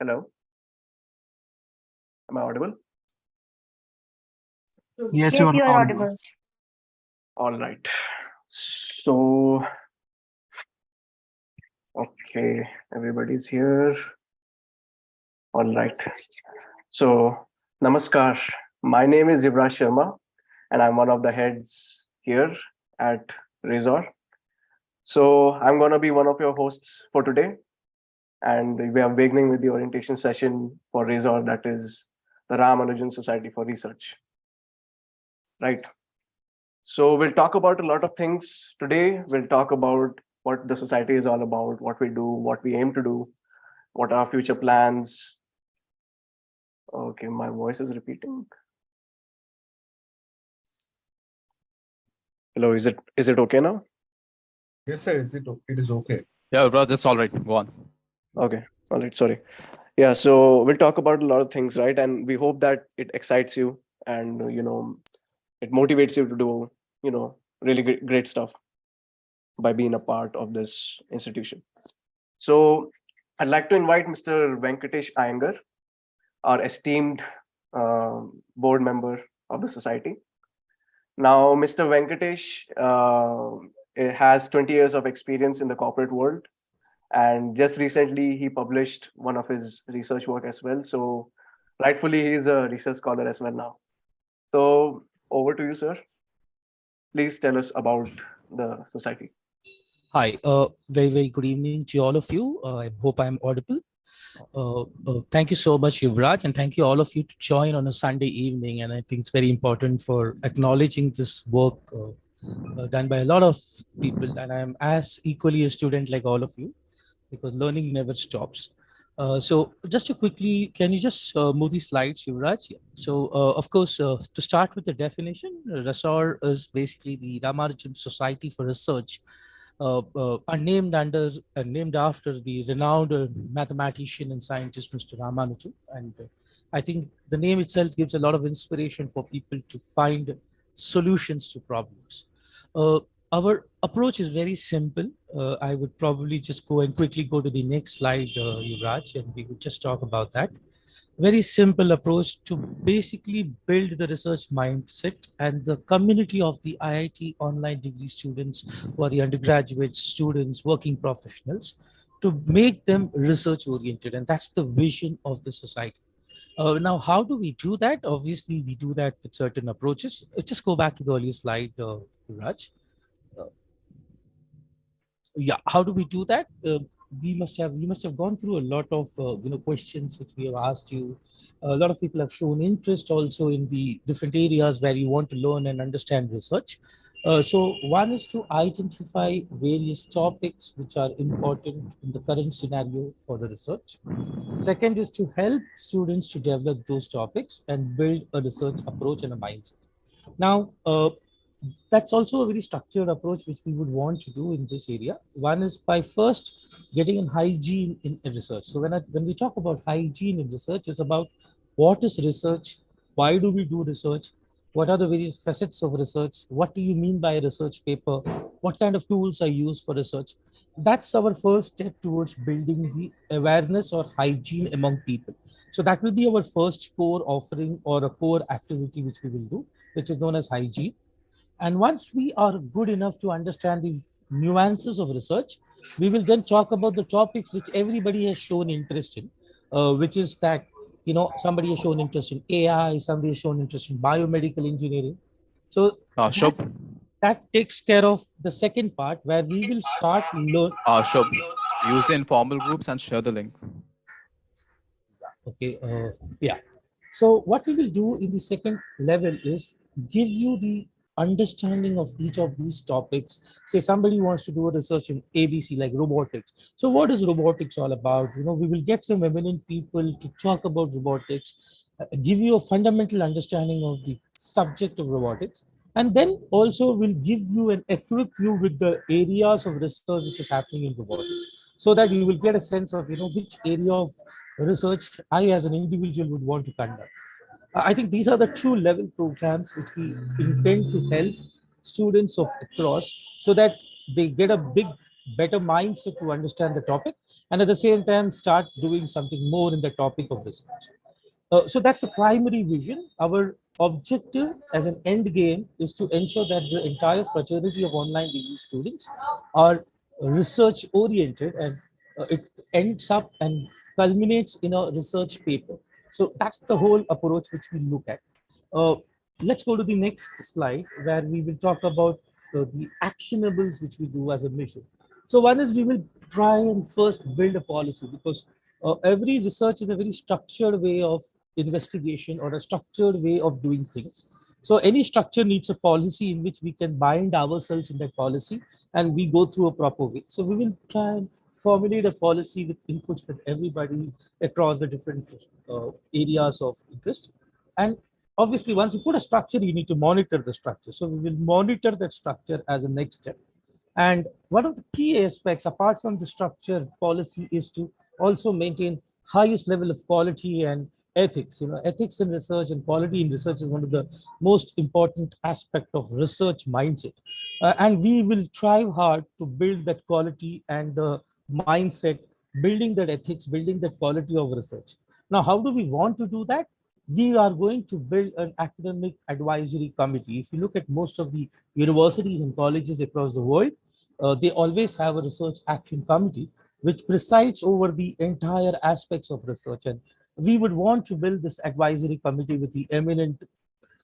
Hello, am I audible? Yes, Yes, you are you are audible. audible. All right. So, okay, everybody's here. All right. So, Namaskar. My name is Yuvraj Sharma, and I'm one of the heads here at RaSoR. So, I'm going to be one of your hosts for today. And we are beginning with the orientation session for RaSoR, that is the Ramanujan Society for Research. Right. So we'll talk about a lot of things today. We'll talk about what the society is all about, what we do, what we aim to do, what are our future plans. Okay, my voice is repeating. Hello, is it okay now? Yes, sir. It is okay. Yeah, Raj, that's all right. Go on. Okay, all right, sorry. Yeah, so we'll talk about a lot of things, right? And we hope that it excites you and it motivates you to do really great stuff by being a part of this institution. So I'd like to invite Mr. Venkatesh Iyengar, our esteemed board member of the society. Now, Mr. Venkatesh has 20 years of experience in the corporate world, and just recently he published one of his research work as well. So, rightfully, he is a research scholar as well now. So, over to you, sir. Please tell us about the society. Hi, very good evening to all of you. I hope I'm audible. Thank you so much, Yuvraj, and thank you all of you to join on a Sunday evening. And I think it's very important for acknowledging this work done by a lot of people. And I'm as equally a student like all of you, because learning never stops. So just to quickly, can you just move the slides, Yuvraj? So of course, to start with the definition, RaSoR is basically the Ramanujan Society for Research, are named after the renowned mathematician and scientist Mr. Ramanujan, and I think the name itself gives a lot of inspiration for people to find solutions to problems. Uh, our approach is very simple. I would probably just go and quickly go to the next slide, Yuvraj, and we would just talk about that. Very simple approach to basically build the research mindset and the community of the IIT online degree students, who are the undergraduate students, working professionals, to make them research oriented. And that's the vision of the society. Now, how do we do that? Obviously, we do that with certain approaches. Just go back to the earlier slide, Raj. Uh, yeah, how do we do that? You must have gone through a lot of questions which we have asked you. A lot of people have shown interest also in the different areas where you want to learn and understand research. So one is to identify various topics which are important in the current scenario for the research. Second is to help students to develop those topics and build a research approach and a mindset. Now, that's also a very structured approach which we would want to do in this area. One is by first getting in hygiene in research. So when we talk about hygiene in research, it's about what is research, why do we do research, what are the various facets of research, what do you mean by a research paper, what kind of tools are used for research. That's our first step towards building the awareness or hygiene among people. So that will be our first core offering or a core activity which we will do, which is known as hygiene. And once we are good enough to understand the nuances of research, we will then talk about the topics which everybody has shown interest in, which is that, somebody has shown interest in AI, somebody has shown interest in biomedical engineering. So Sure. that takes care of the second part, where we will start learn. Sure. Use the informal groups and share the link. Okay. Yeah. So what we will do in the second level is give you the understanding of each of these topics. Say somebody wants to do a research in ABC, like robotics. So what is robotics all about? We will get some eminent people to talk about robotics, give you a fundamental understanding of the subject of robotics, and then also will give you an equip you with the areas of research which is happening in robotics, so that you will get a sense of which area of research I as an individual would want to conduct. I think these are the true level programs which we intend to help students of across, so that they get a big better mindset to understand the topic, and at the same time start doing something more in the topic of research. So that's the primary vision. Our objective as an end game is to ensure that the entire fraternity of online degree students are research oriented, and it ends up and culminates in a research paper. So that's the whole approach which we look at. Uh, let's go to the next slide where we will talk about the actionables which we do as a mission. So one is we will try and first build a policy, because every research is a very structured way of investigation or a structured way of doing things. So any structure needs a policy in which we can bind ourselves in that policy, and we go through a proper way. So we will try and formulate a policy with inputs from everybody across the different areas of interest. And obviously, once you put a structure, you need to monitor the structure. So we will monitor that structure as a next step. And one of the key aspects, apart from the structure policy, is to also maintain highest level of quality and ethics. Ethics in research and quality in research is one of the most important aspect of research mindset. And we will strive hard to build that quality and mindset, building that ethics, building that quality of research. Now, how do we want to do that? We are going to build an academic advisory committee. If you look at most of the universities and colleges across the world, they always have a research action committee which presides over the entire aspects of research. And we would want to build this advisory committee with the eminent,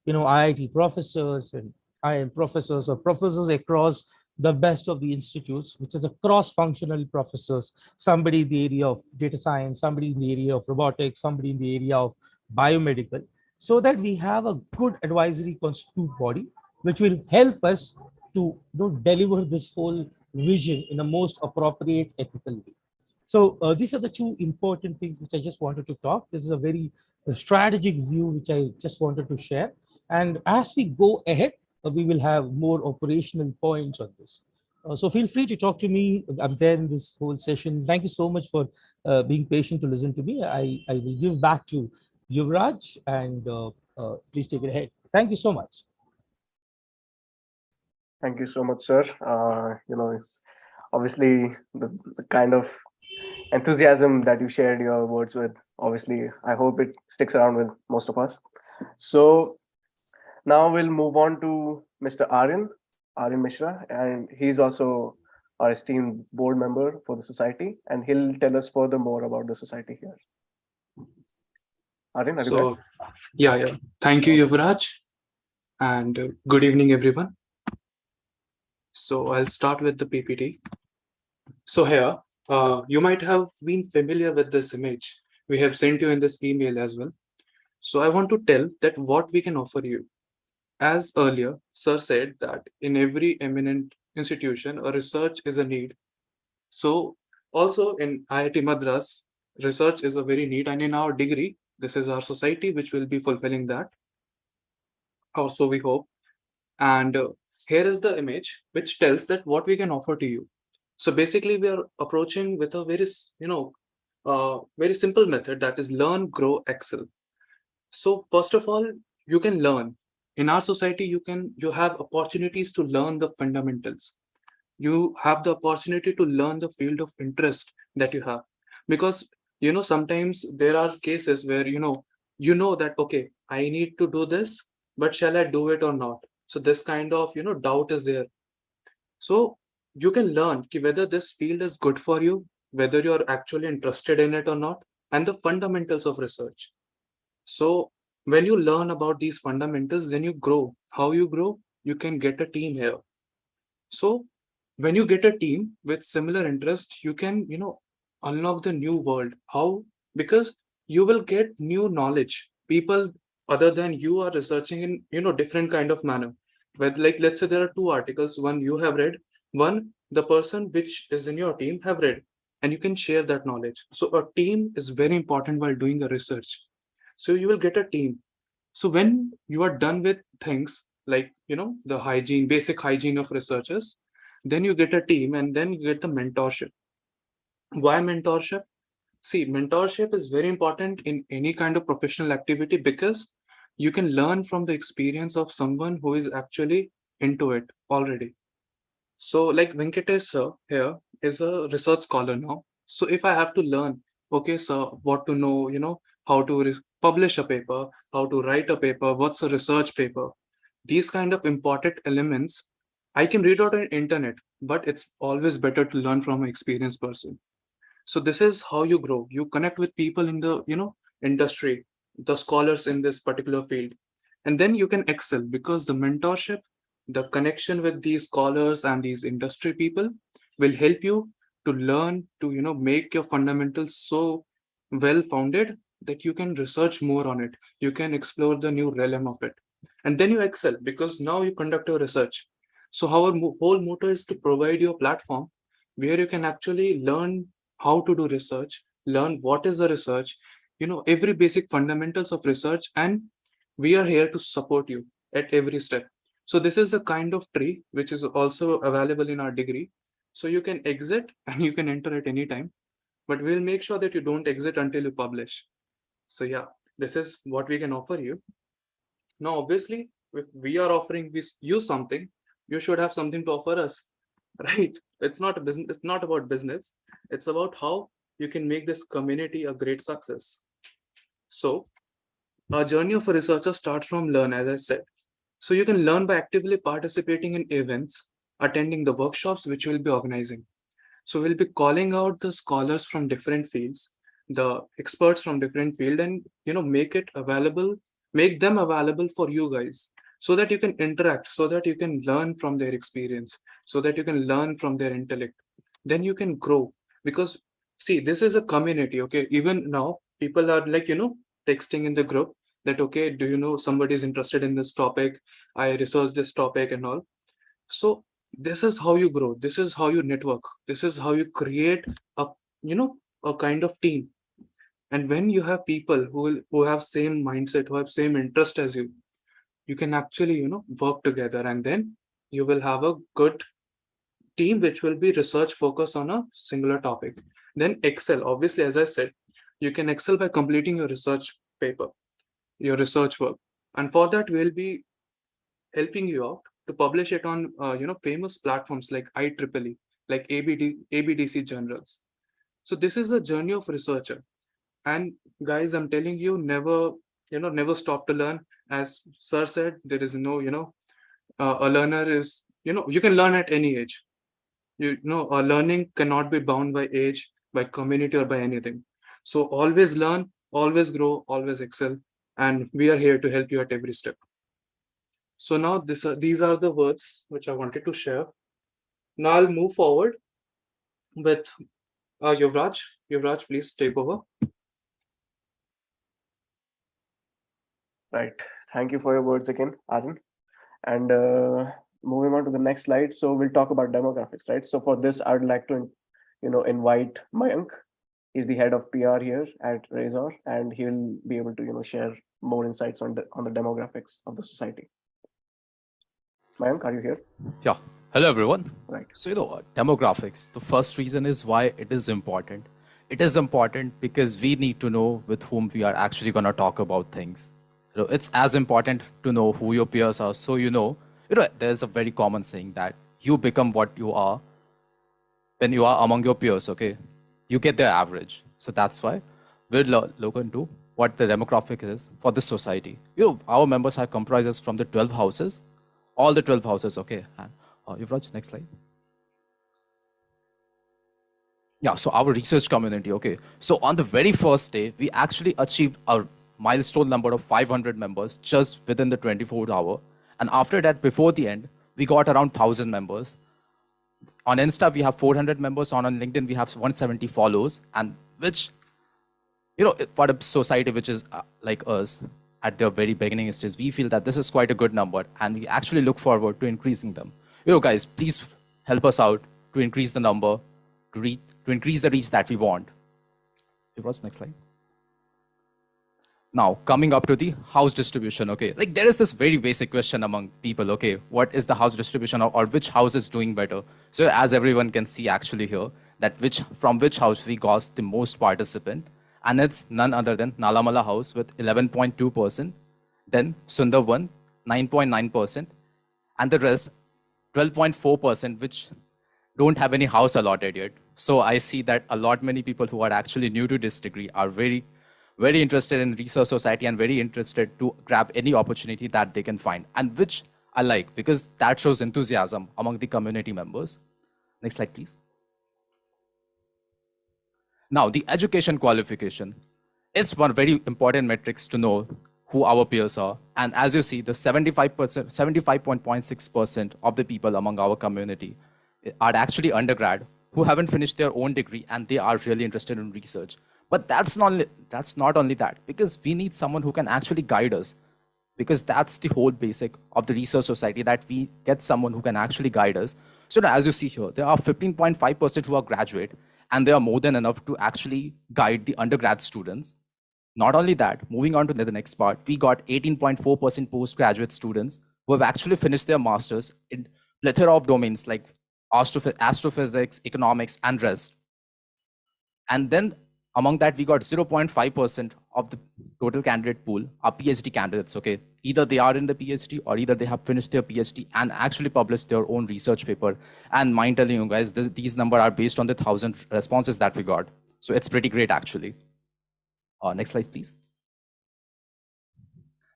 IIT professors and IIM professors or professors across the best of the institutes, which is a cross-functional professors, somebody in the area of data science, somebody in the area of robotics, somebody in the area of biomedical, so that we have a good advisory constitute body, which will help us to deliver this whole vision in a most appropriate ethical way. So these are the two important things which I just wanted to talk. This is a very strategic view which I just wanted to share. And as we go ahead, we will have more operational points on this. So feel free to talk to me. I'm there in this whole session. Thank you so much for being patient to listen to me. I will give back to Yuvraj, and please take it ahead. Thank you so much. Thank you so much, sir. It's obviously the kind of enthusiasm that you shared your words with. Obviously, I hope it sticks around with most of us. So now we'll move on to Mr. Aryan Mishra, and he's also our esteemed board member for the society, and he'll tell us further more about the society here. Aryan, are you there? So, yeah. Thank you, Yuvraj, and good evening, everyone. So I'll start with the PPT. So here, you might have been familiar with this image. We have sent you in this email as well. So I want to tell that what we can offer you. As earlier, Sir said that in every eminent institution, a research is a need. So also in IIT Madras, research is a very need, and in our degree, this is our society which will be fulfilling that, or so we hope. And here is the image which tells that what we can offer to you. So basically, we are approaching with a very, very simple method, that is learn, grow, excel. So first of all, you can learn. In our society, you have opportunities to learn the fundamentals. You have the opportunity to learn the field of interest that you have, because sometimes there are cases where you know that, okay, I need to do this, but shall I do it or not? So this kind of doubt is there. So you can learn whether this field is good for you, whether you're actually interested in it or not, and the fundamentals of research. So when you learn about these fundamentals, then you grow. How you grow? You can get a team here. So when you get a team with similar interest, you can unlock the new world. How? Because you will get new knowledge. People other than you are researching in different kind of manner. But like, let's say there are two articles, one you have read, one the person which is in your team have read, and you can share that knowledge. So a team is very important while doing a research. So you will get a team. So when you are done with things like the hygiene, basic hygiene of researchers, then you get a team, and then you get the mentorship. Why mentorship? See, mentorship is very important in any kind of professional activity, because you can learn from the experience of someone who is actually into it already. So like Venkatesh sir here is a research scholar now. So if I have to learn, okay, sir, what to know, how to publish a paper, how to write a paper, what's a research paper, these kind of important elements, I can read out on internet, but it's always better to learn from an experienced person. So this is how you grow. You connect with people in the, industry, the scholars in this particular field, and then you can excel because the mentorship, the connection with these scholars and these industry people will help you to learn to, make your fundamentals so well founded that you can research more on it. You can explore the new realm of it. And then you excel because now you conduct your research. So our whole motto is to provide you a platform where you can actually learn how to do research, learn what is the research, every basic fundamentals of research, and we are here to support you at every step. So this is a kind of tree which is also available in our degree. So you can exit and you can enter at any time, but we'll make sure that you don't exit until you publish. So yeah, this is what we can offer you. Now, obviously, if we are offering you something, you should have something to offer us, right? It's not a business. It's not about business. It's about how you can make this community a great success. So our journey of a researcher starts from learn, as I said. So you can learn by actively participating in events, attending the workshops which we'll be organizing. So we'll be calling out the scholars from different fields, the experts from different field, and make them available for you guys, so that you can interact, so that you can learn from their experience, so that you can learn from their intellect. Then you can grow, because see, this is a community. Okay, even now people are like texting in the group that, okay, do you know somebody is interested in this topic? I researched this topic and all. So this is how you grow. This is how you network. This is how you create a a kind of team. And when you have people who have same mindset, who have same interest as you can actually work together, and then you will have a good team which will be research focused on a singular topic. Then excel. Obviously, as I said, you can excel by completing your research paper, your research work, and for that we'll be helping you out to publish it on famous platforms like IEEE, like ABDC journals. So this is a journey of researcher. And guys, I'm telling you, never stop to learn. As sir said, there is no a learner is you can learn at any age. Learning cannot be bound by age, by community, or by anything. So always learn, always grow, always excel, and we are here to help you at every step. So now these are the words which I wanted to share. Now I'll move forward with Yuvraj. Yuvraj, please take over. Right. Thank you for your words again, Arun. And moving on to the next slide. So we'll talk about demographics, right? So for this, I'd like to, invite Mayank. He's the head of PR here at RaSoR, and he'll be able to, share more insights on the demographics of the society. Mayank, are you here? Yeah. Hello, everyone. Right. So, demographics, the first reason is why it is important. It is important because we need to know with whom we are actually going to talk about things. It's as important to know who your peers are. So, there's a very common saying that you become what you are when you are among your peers, okay? You get their average. So that's why we'll look into what the demographic is for this society. Our members are comprises from the 12 houses, all the 12 houses, okay? And Yuvraj, next slide. Yeah, so our research community, okay. So on the very first day, we actually achieved a milestone number of 500 members just within the 24th hour. And after that, before the end, we got around 1,000 members. On Insta, we have 400 members. On LinkedIn, we have 170 follows. And which, for a society which is like us, at the very beginning stage, we feel that this is quite a good number. And we actually look forward to increasing them. Guys, please help us out to increase the number, to increase the reach that we want. Next slide. Now, coming up to the house distribution, okay? Like there is this very basic question among people, okay? What is the house distribution or which house is doing better? So as everyone can see actually here, that from which house we got the most participant, and it's none other than Nalamala house with 11.2%, then Sundarban 9.9%, and the rest 12.4%, which don't have any house allotted yet. So I see that a lot many people who are actually new to this degree are very, very interested in research society and very interested to grab any opportunity that they can find, and which I like because that shows enthusiasm among the community members. Next slide, please. Now, the education qualification is one very important metrics to know who our peers are. And as you see, the 75%, 75.6% of the people among our community are actually undergrad who haven't finished their own degree and they are really interested in research. But that's not only that, because we need someone who can actually guide us, because that's the whole basic of the research society, that we get someone who can actually guide us. So now, as you see here, there are 15.5% who are graduate, and they are more than enough to actually guide the undergrad students. Not only that, moving on to the next part, we got 18.4% postgraduate students who have actually finished their masters in plethora of domains like astrophysics, economics, and rest. And then among that, we got 0.5% of the total candidate pool are PhD candidates, okay? Either they are in the PhD or either they have finished their PhD and actually published their own research paper. And mind telling you guys, these numbers are based on the 1,000 responses that we got. So it's pretty great, actually. Next slide, please.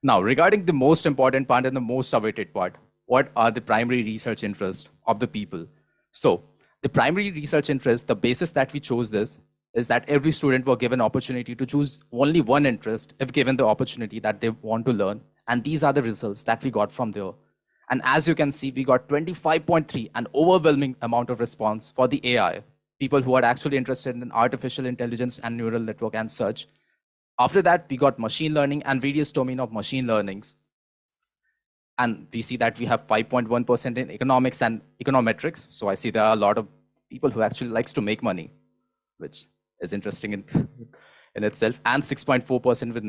Now, regarding the most important part and the most awaited part, what are the primary research interests of the people? So the primary research interest, the basis that we chose this is that every student were given opportunity to choose only one interest if given the opportunity that they want to learn. And these are the results that we got from there. And as you can see, we got 25.3, an overwhelming amount of response for the AI, people who are actually interested in artificial intelligence and neural network and such. After that, we got machine learning and various domain of machine learnings. And we see that we have 5.1% in economics and econometrics. So I see there are a lot of people who actually likes to make money, which is interesting in itself. And 6.4% with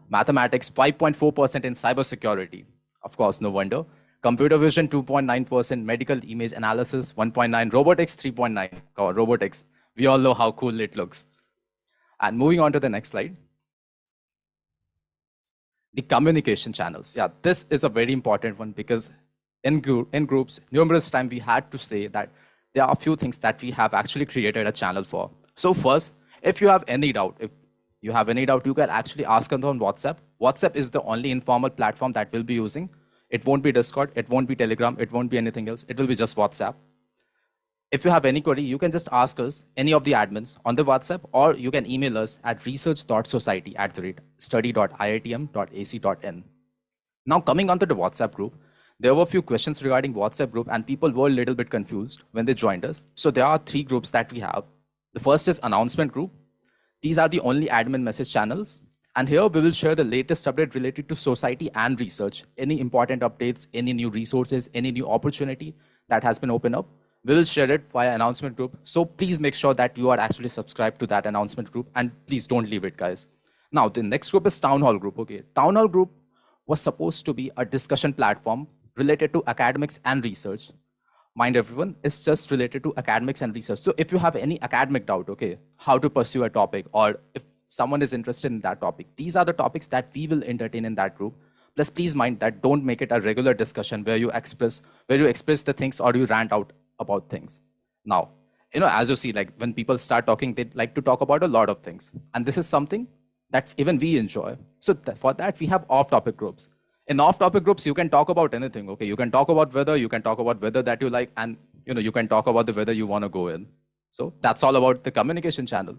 mathematics, 5.4% in cybersecurity. Of course, no wonder. Computer vision, 2.9%, medical image analysis, 1.9, robotics, 3.9. Robotics, we all know how cool it looks. And moving on to the next slide. The communication channels. Yeah, this is a very important one because in groups, numerous times we had to say that there are a few things that we have actually created a channel for. So first, if you have any doubt, you can actually ask us on WhatsApp. WhatsApp is the only informal platform that we'll be using. It won't be Discord, it won't be Telegram, it won't be anything else. It will be just WhatsApp. If you have any query, you can just ask us, any of the admins on the WhatsApp, or you can email us at research.society@study.iitm.ac.in. Now coming onto the WhatsApp group, there were a few questions regarding WhatsApp group and people were a little bit confused when they joined us. So there are 3 groups that we have. The first is announcement group. These are the only admin message channels. And here we will share the latest update related to society and research, any important updates, any new resources, any new opportunity that has been opened up. We will share it via announcement group. So please make sure that you are actually subscribed to that announcement group and please don't leave it, guys. Now, the next group is town hall group. Okay, town hall group was supposed to be a discussion platform related to academics and research. Mind everyone, it's just related to academics and research. So if you have any academic doubt, okay, how to pursue a topic, or if someone is interested in that topic, these are the topics that we will entertain in that group. Plus, please mind that don't make it a regular discussion where you express the things or you rant out about things. Now, as you see, like when people start talking, they like to talk about a lot of things. And this is something that even we enjoy. So for that, we have off-topic groups. In off-topic groups, you can talk about anything, okay? You can talk about weather, you can talk about weather that you like, and you can talk about the weather you want to go in. So that's all about the communication channel.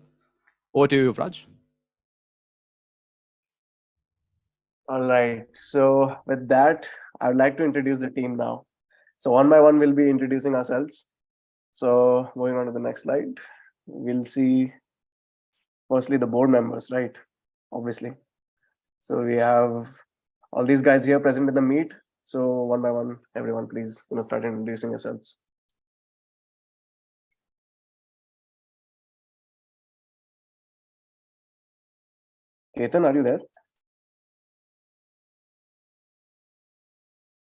Over to you, Yuvraj. All right. So with that, I would like to introduce the team now. So one by one, we'll be introducing ourselves. So moving on to the next slide, we'll see firstly the board members, right? Obviously. So we have all these guys here present in the meet. So one by one, everyone, please, start introducing yourselves. Ketan, are you there?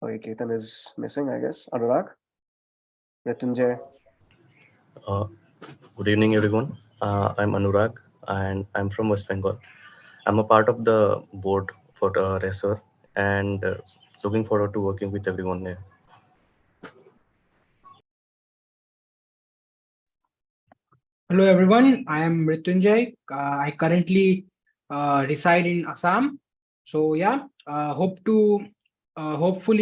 Okay, Ketan is missing, I guess. Anurag? Mrityunjay? Good evening, everyone. I'm Anurag, and I'm from West Bengal. I'm a part of the board for RaSoR, and looking forward to working with everyone there. Hello everyone, I am Mrityunjay. I currently reside in Assam. So yeah, hopefully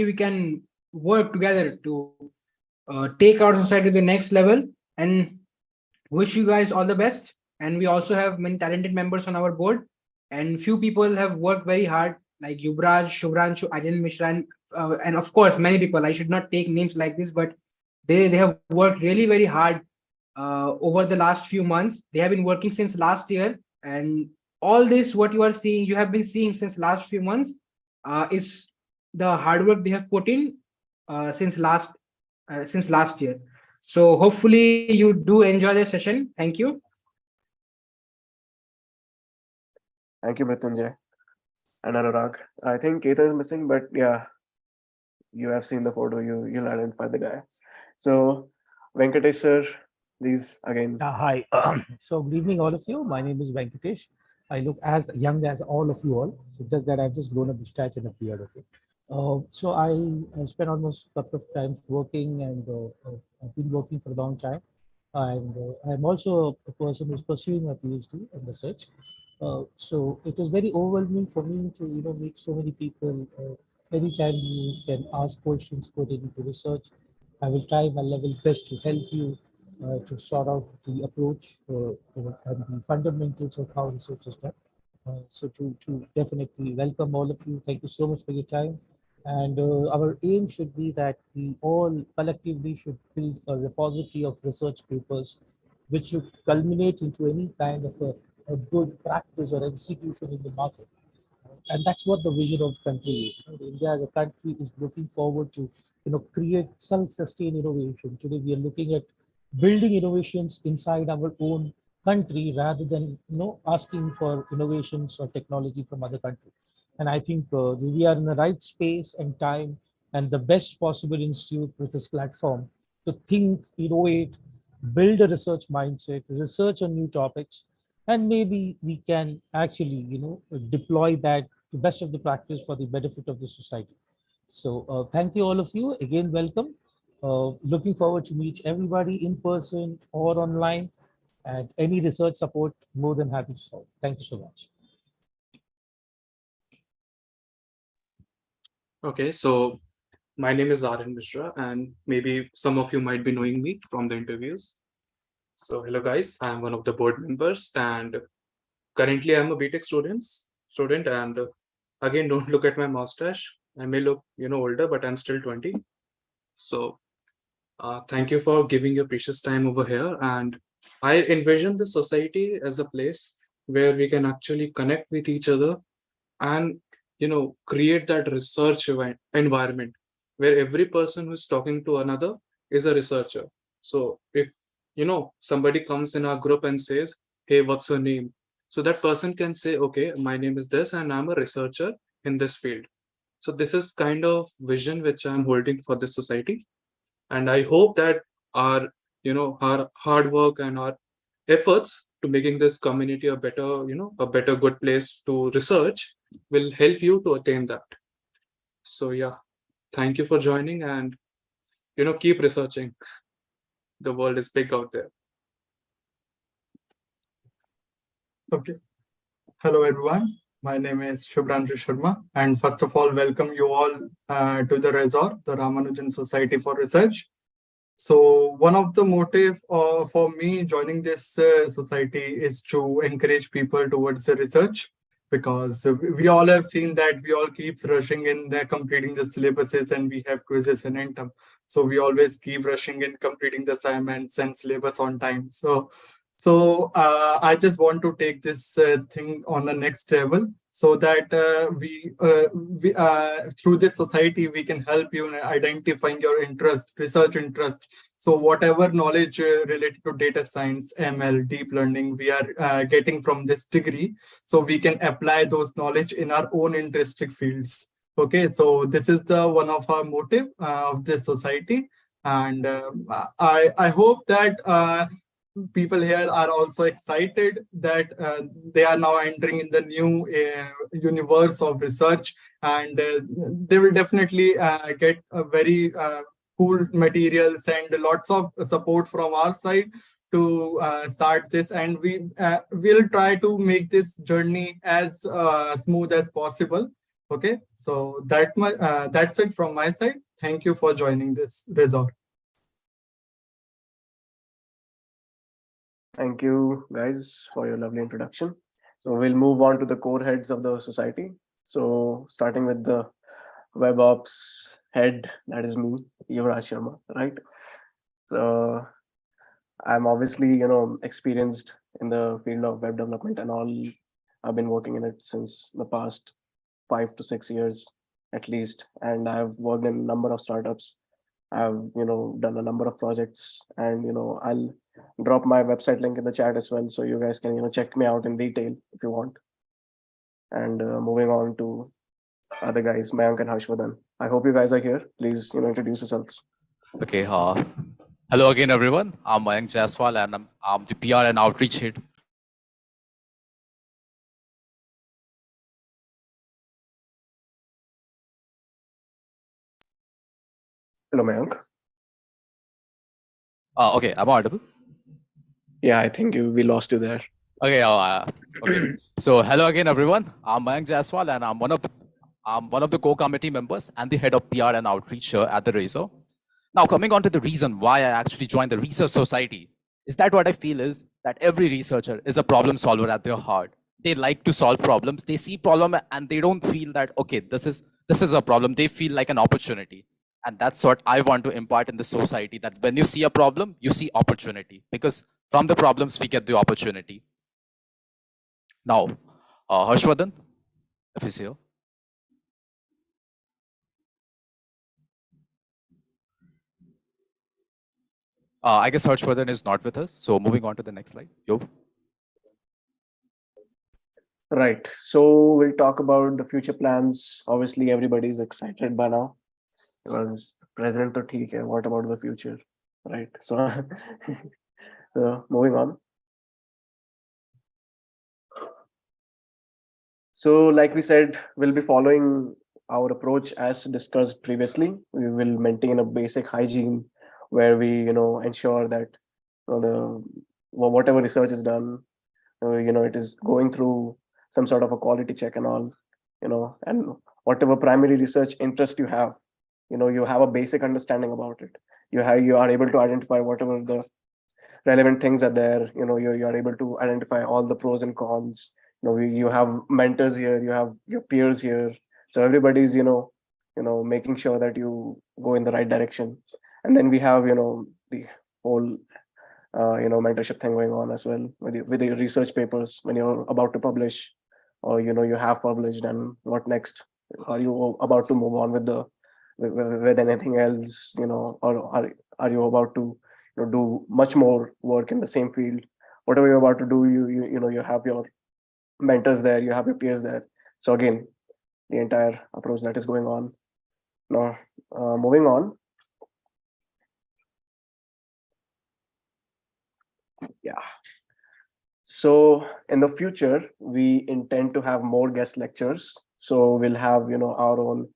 we can work together to take our society to the next level, and wish you guys all the best. And we also have many talented members on our board, and few people have worked very hard, like Yubraj, Shubhranshu, Ajay Mishra, and of course many people. I should not take names like this, but they have worked really very hard over the last few months. They have been working since last year, and all this what you are seeing, you have been seeing since last few months, is the hard work they have put in since last year. So hopefully you do enjoy the session. Thank you. Thank you, Mrityunjay and Anurag. I think Ethan is missing, but yeah, you have seen the photo. You'll identify the guy. So, Venkatesh sir, please again. Yeah, hi. So good evening, all of you. My name is Venkatesh. I look as young as all of you all. So just that I've just grown a mustache and a beard. Okay. So I spent almost a couple of times working, and I've been working for a long time. And I'm also a person who's pursuing a PhD in research. So it was very overwhelming for me to meet so many people. Anytime you can ask questions pertaining to research, I will try my level best to help you to sort out the approach and the fundamentals of how research is done. So to definitely welcome all of you. Thank you so much for your time. And our aim should be that we all collectively should build a repository of research papers which should culminate into any kind of a good practice or execution in the market. And that's what the vision of the country is. India as a country is looking forward to create self-sustained innovation. Today we are looking at building innovations inside our own country rather than asking for innovations or technology from other countries. And I think we are in the right space and time and the best possible institute with this platform to think, innovate, build a research mindset, research on new topics, and maybe we can actually deploy that to best of the practice for the benefit of the society. So thank you all of you again. Welcome. Looking forward to meet everybody in person or online, and any research support, more than happy to solve. Thank you so much. Okay, so my name is Aryan Mishra, and maybe some of you might be knowing me from the interviews. So hello guys, I'm one of the board members, and currently I'm a BTech student, and again, don't look at my mustache. I may look, older, but I'm still 20. So thank you for giving your precious time over here. And I envision the society as a place where we can actually connect with each other and create that research environment where every person who's talking to another is a researcher. So if somebody comes in our group and says, hey, what's your name? So that person can say, okay, my name is this and I'm a researcher in this field. So this is kind of vision which I'm holding for this society, and I hope that our hard work and our efforts to making this community a better a better good place to research will help you to attain that. So yeah, thank you for joining, and keep researching. The world is big out there. Okay. Hello, everyone. My name is Shubhranshu Sharma. And first of all, welcome you all to the RaSoR, the Ramanujan Society for Research. So one of the motive for me joining this society is to encourage people towards the research, because we all have seen that we all keep rushing in completing the syllabuses, and we have quizzes and interim. So we always keep rushing in completing the assignments and syllabus on time. So I just want to take this thing on the next level, so that we through this society we can help you in identifying your interest, research interest. So whatever knowledge related to data science, ML, deep learning we are getting from this degree, so we can apply those knowledge in our own interested fields. Okay, so this is the one of our motive of this society, and I hope that people here are also excited that they are now entering in the new universe of research, and they will definitely get a very cool materials and lots of support from our side to start this, and we will try to make this journey as smooth as possible. Okay, so that's it from my side. Thank you for joining this RaSoR. Thank you, guys, for your lovely introduction. So we'll move on to the core heads of the society. So starting with the web ops head, that is me, Yuvraj Sharma, right? So I'm obviously, experienced in the field of web development and all. I've been working in it since the past 5 to 6 years at least, and I've worked in a number of startups. I've, done a number of projects, and I'll drop my website link in the chat as well, so you guys can, check me out in detail if you want. And moving on to other guys, Mayank and Harshvardhan. I hope you guys are here. Please, introduce yourselves. Okay, hello again, everyone. I'm Mayank Jaiswal, and I'm the PR and outreach head. Hello, Mayank. Okay, I'm audible. Yeah, I think we lost you there. Okay, okay. So hello again, everyone. I'm Mayank Jaiswal, and I'm one of the core committee members and the head of PR and outreach at the RaSoR. Now, coming on to the reason why I actually joined the Research Society, is that what I feel is that every researcher is a problem solver at their heart. They like to solve problems. They see problem and they don't feel that, okay, this is a problem. They feel like an opportunity. And that's what I want to impart in the society, that when you see a problem, you see opportunity, because from the problems, we get the opportunity. Now, Harshvardhan, if he's here. I guess Harshvardhan is not with us. So moving on to the next slide. Yov. Right. So we'll talk about the future plans. Obviously, everybody's excited by now because present to theek hai. What about the future? Right. So, so moving on. So, like we said, we'll be following our approach as discussed previously. We will maintain a basic hygiene where we, ensure that whatever research is done, it is going through some sort of a quality check and all, and whatever primary research interest you have, you have a basic understanding about it. You are able to identify whatever the relevant things are there. You are able to identify all the pros and cons. You have mentors here, you have your peers here, so everybody's making sure that you go in the right direction. And then we have the whole mentorship thing going on as well with the research papers when you're about to publish, or you have published, and what next? Are you about to move on with anything else, or are you about to do much more work in the same field? Whatever you're about to do, you have your mentors there, you have your peers there. So again, the entire approach that is going on. Now, moving on. Yeah. So in the future, we intend to have more guest lectures. So we'll have our own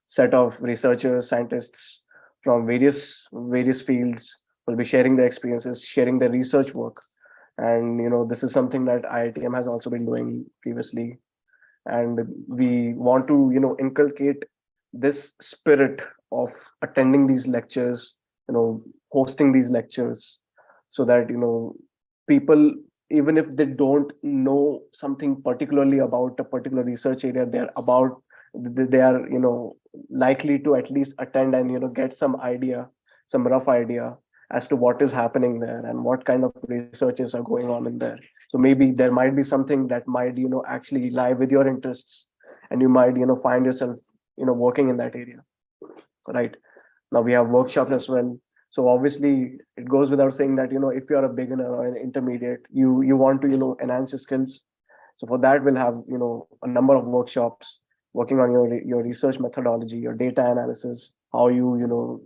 set of researchers, scientists from various fields will be sharing their experiences, sharing their research work. And this is something that IITM has also been doing previously. And we want to inculcate this spirit of attending these lectures, hosting these lectures, so that people, even if they don't know something particularly about a particular research area, they are likely to at least attend and get some idea, some rough idea as to what is happening there and what kind of researches are going on in there. So maybe there might be something that might actually lie with your interests, and you might find yourself working in that area. Right. Now we have workshops as well. So obviously it goes without saying that if you're a beginner or an intermediate, you want to enhance your skills. So for that we'll have a number of workshops working on your research methodology, your data analysis, how you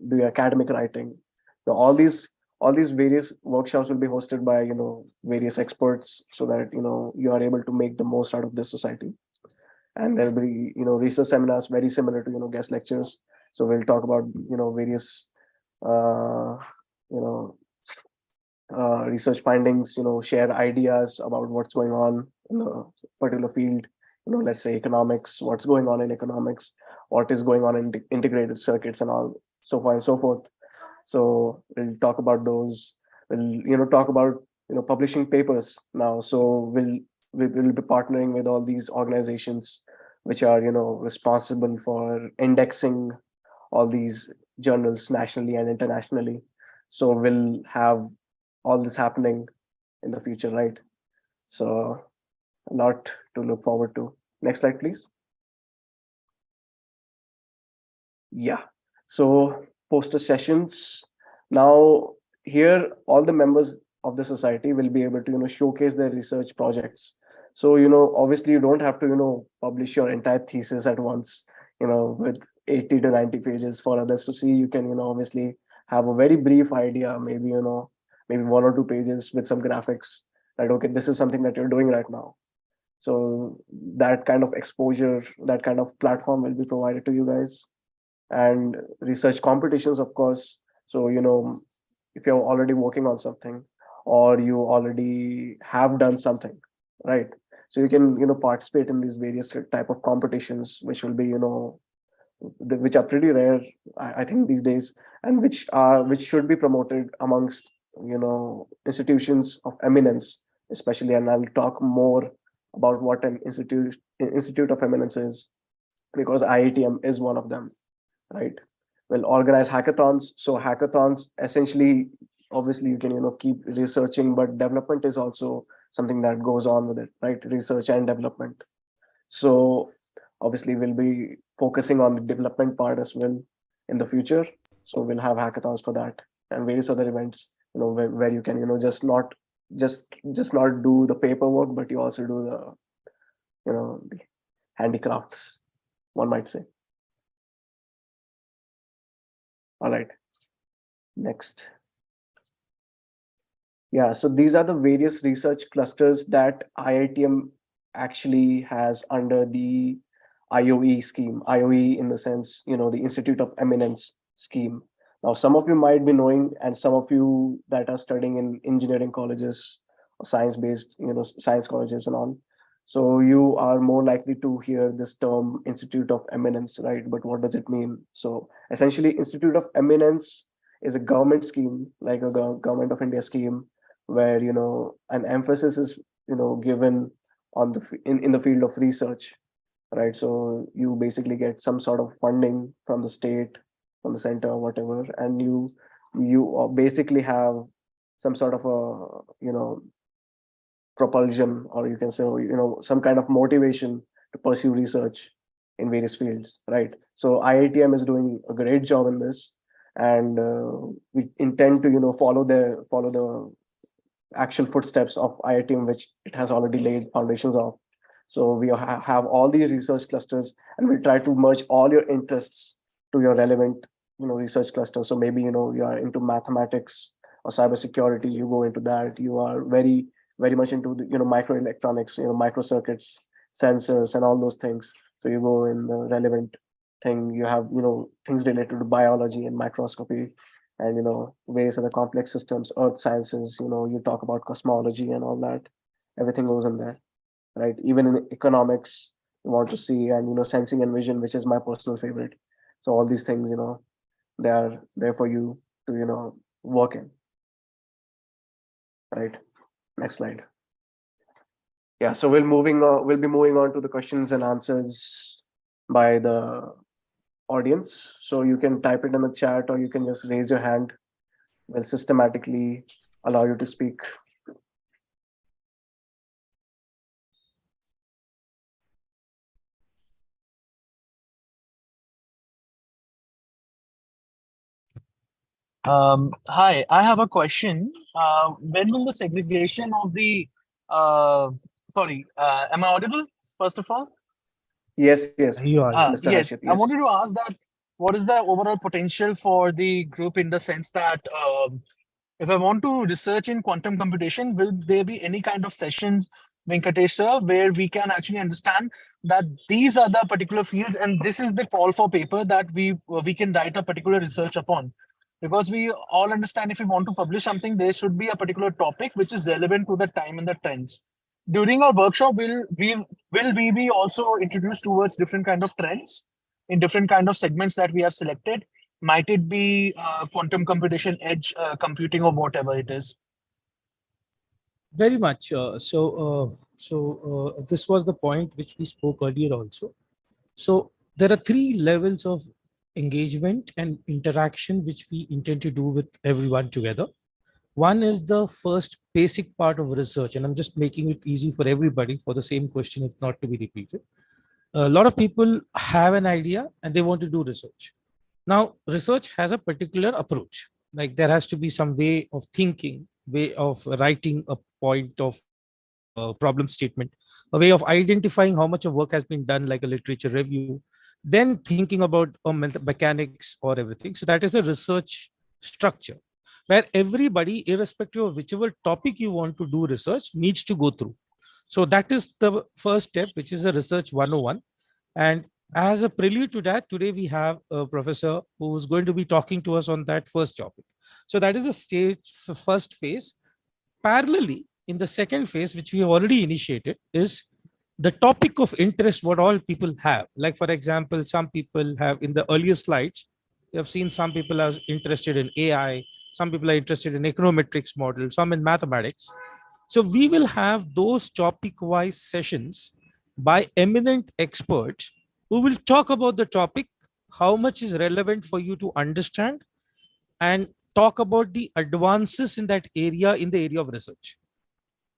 do your academic writing. So all these various workshops will be hosted by various experts, so that you are able to make the most out of this society. And there'll be research seminars very similar to guest lectures. So we'll talk about various uh, you know research findings, share ideas about what's going on in a particular field. Let's say economics, what's going on in economics, what is going on in integrated circuits and all, so far and so forth. So we'll talk about those. We'll talk about publishing papers now. So we will be partnering with all these organizations which are responsible for indexing all these journals nationally and internationally. So we'll have all this happening in the future, right? So a lot to look forward to. Next slide, please. Yeah. So poster sessions. Now here, all the members of the society will be able to showcase their research projects. So obviously you don't have to publish your entire thesis at once. With 80 to 90 pages for others to see. You can obviously have a very brief idea, maybe maybe 1 or 2 pages with some graphics. That okay, this is something that you're doing right now. So that kind of exposure, that kind of platform will be provided to you guys. And research competitions, of course. So if you're already working on something or you already have done something, right? So you can participate in these various type of competitions, which will be which are pretty rare, I think, these days, and which should be promoted amongst institutions of eminence, especially. And I'll talk more about what an institute of eminence is, because IITM is one of them, right? We'll organize hackathons. So hackathons, essentially, obviously you can keep researching, but development is also something that goes on with it, right? Research and development. So obviously we'll be focusing on the development part as well in the future. So we'll have hackathons for that and various other events, where you can just not do the paperwork, but you also do the handicrafts, one might say. All right, next. Yeah, so these are the various research clusters that IITM actually has under the IOE scheme. IOE in the sense, the Institute of Eminence scheme. Now, some of you might be knowing, and some of you that are studying in engineering colleges or science-based, science colleges and all. So you are more likely to hear this term Institute of Eminence, right? But what does it mean? So essentially, Institute of Eminence is a government scheme, like a government of India scheme, where an emphasis is given on in the field of research, right? So you basically get some sort of funding from the state, from the center, whatever, and you basically have some sort of a propulsion, or you can say some kind of motivation to pursue research in various fields, right? So IITM is doing a great job in this, and we intend to follow the actual footsteps of IITM, which it has already laid foundations of. So we have all these research clusters, and we try to merge all your interests to your relevant research cluster. So maybe you are into mathematics or cybersecurity, you go into that. You are very much into the microelectronics, microcircuits, sensors, and all those things. So you go in the relevant thing. You have things related to biology and microscopy, and various other complex systems, earth sciences. You talk about cosmology and all that. Everything goes in there, right? Even in economics, you want to see, and sensing and vision, which is my personal favorite. So all these things, they are there for you to work in, right? Next slide. Yeah, so we'll be moving on to the questions and answers by the audience. So you can type it in the chat, or you can just raise your hand. We'll systematically allow you to speak. Hi, I have a question. When will the segregation of the, am I audible, first of all? Yes, You are. Mr. Yes, Harshit, I yes. wanted to ask that what is the overall potential for the group, in the sense that if I want to research in quantum computation, will there be any kind of sessions, Venkatesh sir, where we can actually understand that these are the particular fields and this is the call for paper that we can write a particular research upon? Because we all understand if we want to publish something, there should be a particular topic which is relevant to the time and the trends. During our workshop, will we be also introduced towards different kind of trends in different kind of segments that we have selected? Might it be quantum computation, edge computing, or whatever it is? Very much. This was the point which we spoke earlier also. So there are three levels of engagement and interaction which we intend to do with everyone together. One is the first basic part of research, and I'm just making it easy for everybody for the same question, if not to be repeated. A lot of people have an idea and they want to do research. Now, research has a particular approach. Like there has to be some way of thinking, way of writing a point of problem statement, a way of identifying how much of work has been done, like a literature review, then thinking about mechanics or everything. So that is a research structure where everybody, irrespective of whichever topic you want to do research, needs to go through. So that is the first step, which is a research 101. And as a prelude to that, today we have a professor who is going to be talking to us on that first topic. So that is a stage, first phase. Parallelly, in the second phase, which we have already initiated, is the topic of interest, what all people have. Like, for example, some people have in the earlier slides, you have seen some people are interested in AI, some people are interested in econometrics model, some in mathematics. So we will have those topic-wise sessions by eminent experts who will talk about the topic, how much is relevant for you to understand, and talk about the advances in that area, in the area of research.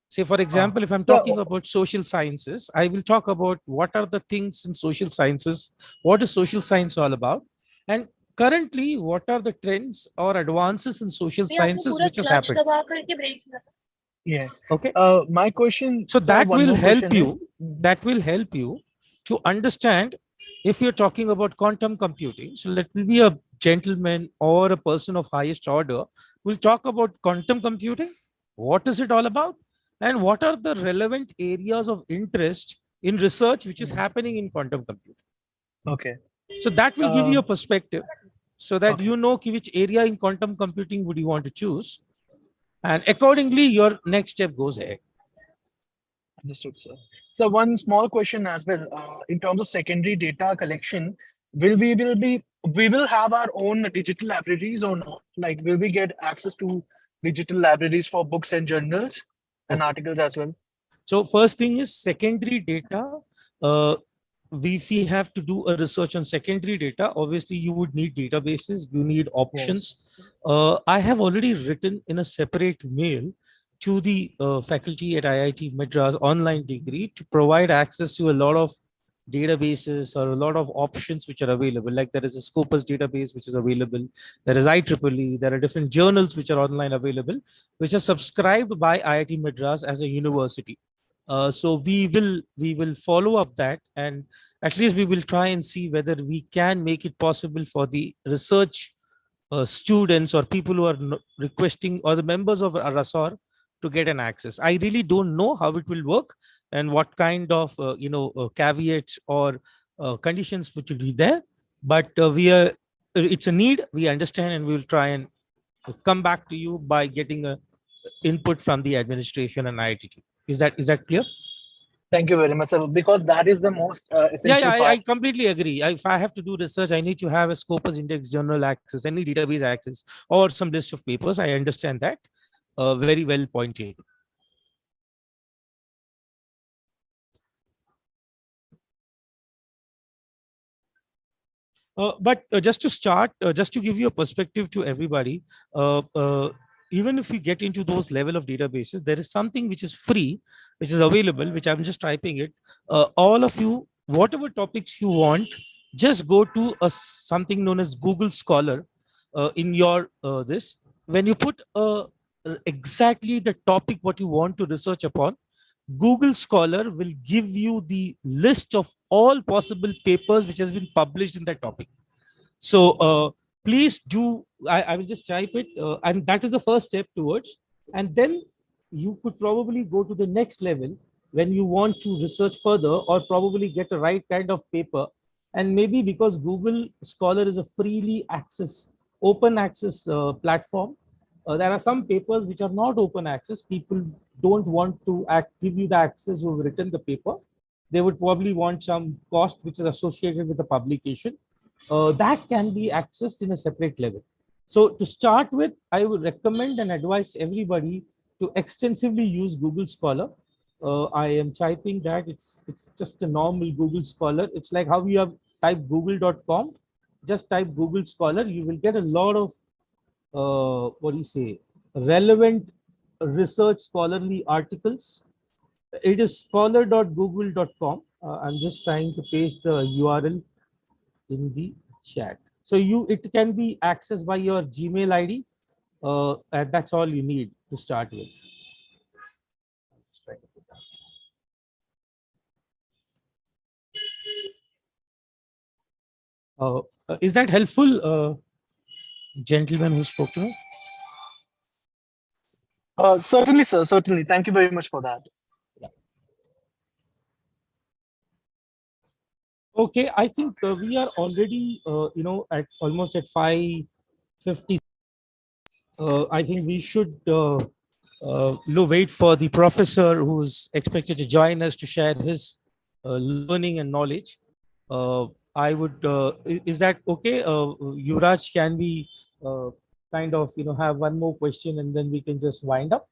Say, for example, if I'm talking about social sciences, I will talk about what are the things in social sciences, what is social science all about, and currently, what are the trends or advances in social sciences which has happened. Yes. Okay. My question. So sir, that one will more help question is- you. That will help you to understand if you're talking about quantum computing. So let will be a gentleman or a person of highest order will talk about quantum computing. What is it all about? And what are the relevant areas of interest in research which is happening in quantum computing? Okay. So that will give you a perspective so that Okay. you know which area in quantum computing would you want to choose. And accordingly, your next step goes ahead. Understood, sir. So one small question as well. In terms of secondary data collection, we will have our own digital libraries or not? Like, will we get access to digital libraries for books and journals and articles as well? So first thing is secondary data. Uh, if we have to do a research on secondary data, obviously you would need databases, you need options. I have already written in a separate mail to the faculty at IIT Madras online degree to provide access to a lot of databases or a lot of options which are available. Like there is a Scopus database which is available. There is IEEE. There are different journals which are online available, which are subscribed by IIT Madras as a university. So we will follow up that, and at least we will try and see whether we can make it possible for the research students or people who are requesting or the members of RaSoR to get an access. I really don't know how it will work and what kind of caveats or conditions which will be there, but it's a need we understand, and we will try and come back to you by getting a input from the administration and IIT. Is that clear? Thank you very much, sir. Because that is the most essential I part. completely agree. If I have to do research, I need to have a Scopus index journal access, any database access, or some list of papers. I understand that. Very well pointed. But just to start, just to give you a perspective to everybody, even if we get into those level of databases, there is something which is free, which is available, which I'm just typing it. All of you, whatever topics you want, just go to something known as Google Scholar in your this. When you put exactly the topic what you want to research upon, Google Scholar will give you the list of all possible papers which has been published in that topic. So please do, I will just type it, and that is the first step towards. And then you could probably go to the next level when you want to research further or probably get a right kind of paper. And maybe because Google Scholar is a freely access open access platform. There are some papers which are not open access. People don't want to give you the access who've written the paper. They would probably want some cost which is associated with the publication. That can be accessed in a separate level. So to start with, I would recommend and advise everybody to extensively use Google Scholar. I am typing that it's just a normal Google Scholar. It's like how you have typed google.com. Just type Google Scholar. You will get a lot of what do you say, relevant research scholarly articles. It is scholar.google.com. I'm just trying to paste the URL in the chat. So it can be accessed by your Gmail ID. And that's all you need to start with. Let's try to put that. Is that helpful, gentleman who spoke to me? Certainly, sir. Certainly. Thank you very much for that. Okay, I think we are already, at almost at 5:50. I think we should wait for the professor who's expected to join us to share his learning and knowledge. I would, is that okay? Yuvraj, can we kind of, have one more question and then we can just wind up?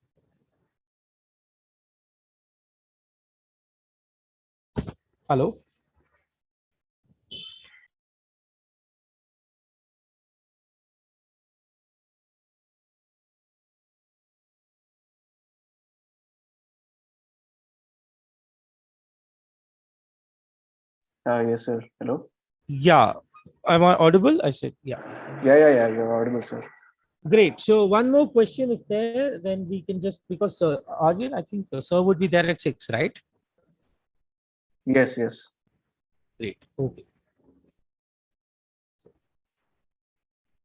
Hello? Yes, sir. Hello. Yeah. Am I audible? I said, yeah. Yeah. You're audible, sir. Great. So one more question if there, then we can just, because again, I think sir would be there at 6, right? Yes. Great. Okay.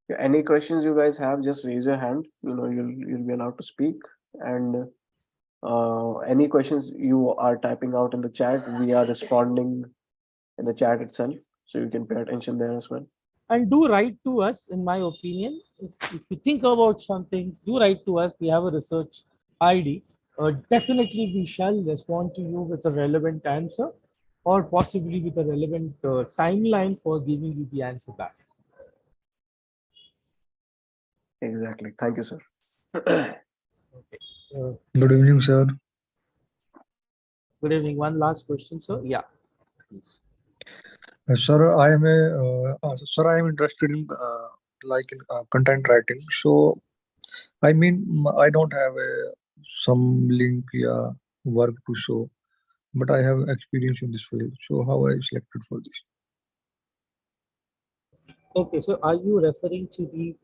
Yeah, any questions you guys have, just raise your hand. You'll be allowed to speak. And any questions you are typing out in the chat, we are responding in the chat itself. So you can pay attention there as well. And do write to us, in my opinion. If you think about something, do write to us. We have a research ID. Definitely we shall respond to you with a relevant answer, or possibly with a relevant timeline for giving you the answer back. Exactly. Thank you, sir. Okay. Good evening, sir. Good evening. One last question, sir. Yeah, please. Sir, I am interested in content writing. So, I mean, I don't have some link work to show, but I have experience in this field. So, how I selected for this? Okay, so are you referring to the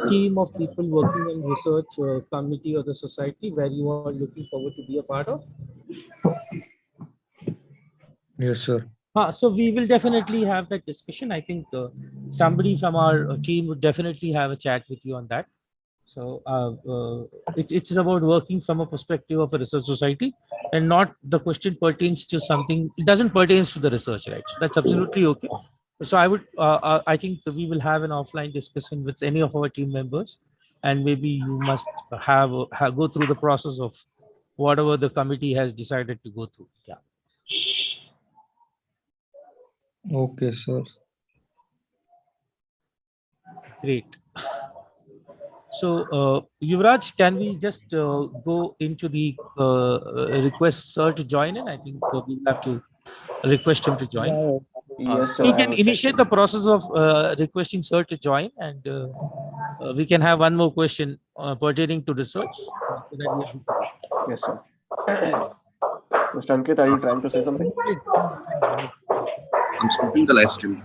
team of people working in research committee or the society where you are looking forward to be a part of? Yes, sir. So we will definitely have that discussion. I think somebody from our team would definitely have a chat with you on that. So it's about working from a perspective of a research society, and not the question pertains to something. It doesn't pertain to the research, right? So that's absolutely okay. So I think we will have an offline discussion with any of our team members, and maybe you must go through the process of whatever the committee has decided to go through. Yeah. Okay, sir. Great. So, Yuvraj, can we just go into the request sir to join in? I think we have to request him to join. Yes, You sir. can initiate the process of requesting sir to join, and we can have one more question pertaining to research. So that we are good to go. Yes, sir. Mr. Ankit, are you trying to say something? I'm stopping the live stream.